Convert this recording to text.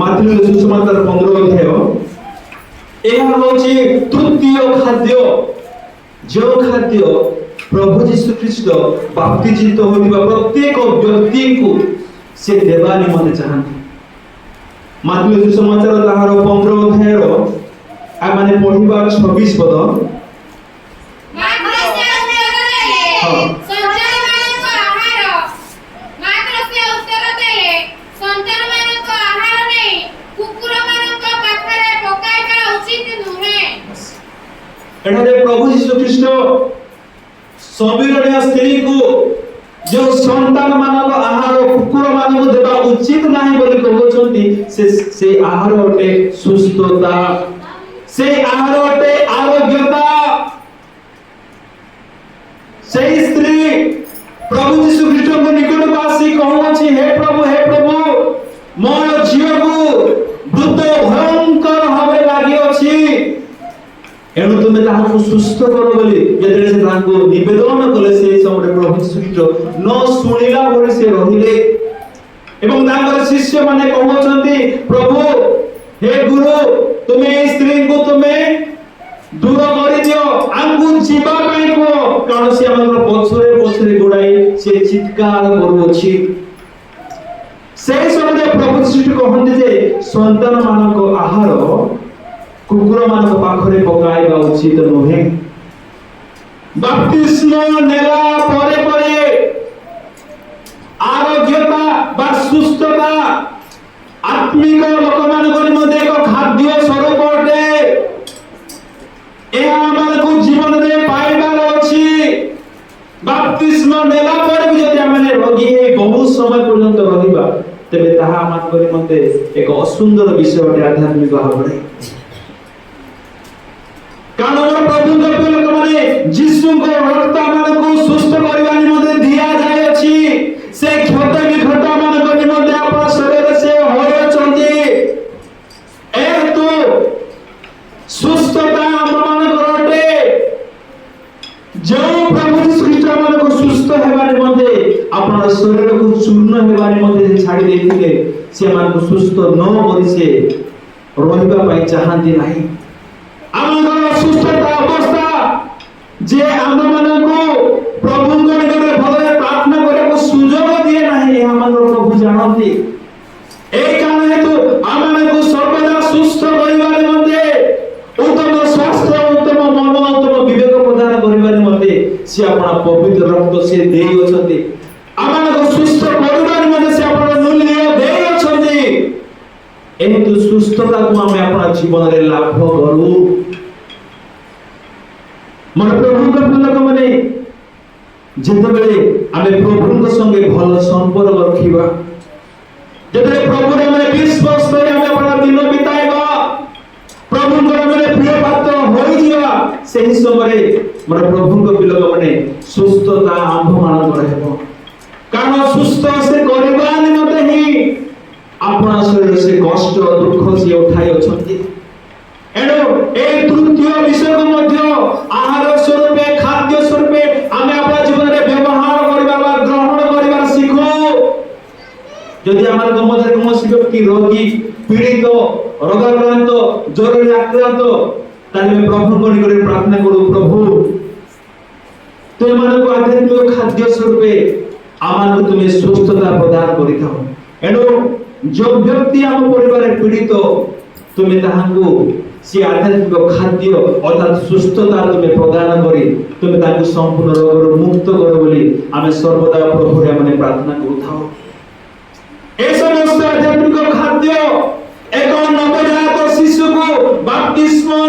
ମାତୃ ସୁସମାଚାର 15 ଅଧ୍ୟାୟ ଏହା ହେଉଛି ତୃତୀୟ ଖାଦ୍ୟ, ଯେଉଁ ଖାଦ୍ୟ ପ୍ରଭୁ ଯୀଶୁ ଖ୍ରୀଷ୍ଟ ବାପ୍ତିଜିତ ହୋଇଥିବା ପ୍ରତ୍ୟେକ ବ୍ୟକ୍ତିଙ୍କୁ ସେ ଦେବା ନିମନ୍ତେ ଚାହାନ୍ତି। ମାତୃ ସୁସମାଚାର ତାହାର 15 ଅଧ୍ୟାୟର ଆମେ ପଢିବା 26 ପଦ। एठारे प्रभु यीशु ख्रीष्ट सबिरणीय स्त्री को जो संतान मानक आहार कुकुर मानक देबा उचित नाही बोली कहउछंती से आहार अटे सुस्थता, से आहार अटे आरोग्यता। से स्त्री प्रभु यीशु ख्रीष्ट को निकट आसी कहउछि, हे प्रभु मोर झियो को वृद्ध भयंकर हवे लागि अछि, एणु तुमे ताहाको सुस्थ करो बोली जेतरे से ताहाको निवेदन कले से समय प्रभु यीशु ख्रीष्ट न सुनिला बोली से रहिले। एवं तांकर शिष्य माने कहउछंती, प्रभु हे गुरु तुमे स्त्री को तुमे दूर करि दियो, आंगु जीवा पई को, कारण से हमर पछरे पछरे गोडाई से चित्कार करूछि। से समय प्रभु यीशु कहନ୍ତି जे संतान मानको आहार कुकुर मानक पाखरे पकाइबा उचित नहे। बाप्तिस्म नेला परे परे आरोग्यता बा सुस्थता आत्मिक लोक मानक निमंते एक खाद्य स्वरूप अटे। एहा मानक जीवन रे पाइबार अछि। बाप्तिस्म नेला परे भी जदि हमने रोगी हे बहुत समय पर्यंत रहिबा तबे ताहा मानक निमंते एक असुंदर विषय अटे आध्यात्मिक भावरे। कारण प्रभु लोक माने यीशु को रक्त मान को सुस्थ करबा निमंते दिया जाय अछि। से क्षत विक्षत मान को निमंते अपन शरीर से होय चंदी ए तो सुस्थता हम मान करटे। जो प्रभु ख्रीष्ट मान को सुस्थ हेबा निमंते अपन शरीर को चूर्ण हेबा निमंते छाडी देथिले, से मान को सुस्थ न करि से रहिबा पई चाहंती नाही। आमर सुस्थता अवस्था जे आम मानको प्रभु को निकट भले प्रार्थना करे को सुयोग दिए नाही, हमर प्रभु जानती। ए कारण हेतु आमनको सर्वदा सुस्थ करिबा निमंते उत्तम स्वास्थ्य उत्तम मन उत्तम विवेक प्रदान करिबा निमंते से अपना पवित्र रक्त से देई अछंती। आमनको सुस्थ करिबा निमंते से अपना मूल्य देई अछंती। एतु सुस्थता को हम अपना जीवन रे लाभ करू। मन प्रभु को लोक माने जेतबेले आमे प्रभु को संगे भल संपर्क रखिबा, जेतबेले प्रभु रे माने विश्वास करे आमे अपना दिन बिताइबा, प्रभु को माने प्रिय पात्र होई जिवा, सेही समय मन प्रभु को लोक माने सुस्थता आंभ मान करहबो। कारण सुस्थ से करबा निमते ही अपना शरीर से कष्ट दुख से उठाई अछंती। एणु ए तृतीय विषय को मध्य आहार स्वरूप खाद्य स्वरूप आमे अपना जीवन रे व्यवहार करबा बा ग्रहण करबा सिखो। यदि हमार मध्य कोनोसी व्यक्ति रोगी पीड़ित रोगाक्रांत ज्वर आक्रांत ताले प्रभु को निकट प्रार्थना करू, प्रभु तुम मानको आध्यात्मिक खाद्य स्वरूप आमान को तुमे सुस्थता प्रदान करिथाओ। एणु जो व्यक्ति आम परिवार पीड़ित तुमे ताहाको से आध्यात्मिक खाद्य अर्थात सुस्थता तुम्हें प्रदान करी तुम्हें ताकु संपूर्ण रोग मुक्त करो बोली आमे सर्वदा प्रभु रे माने प्रार्थना करूथाओ। ए समस्त आध्यात्मिक खाद्य एक नवजात शिशु को बाप्तिस्म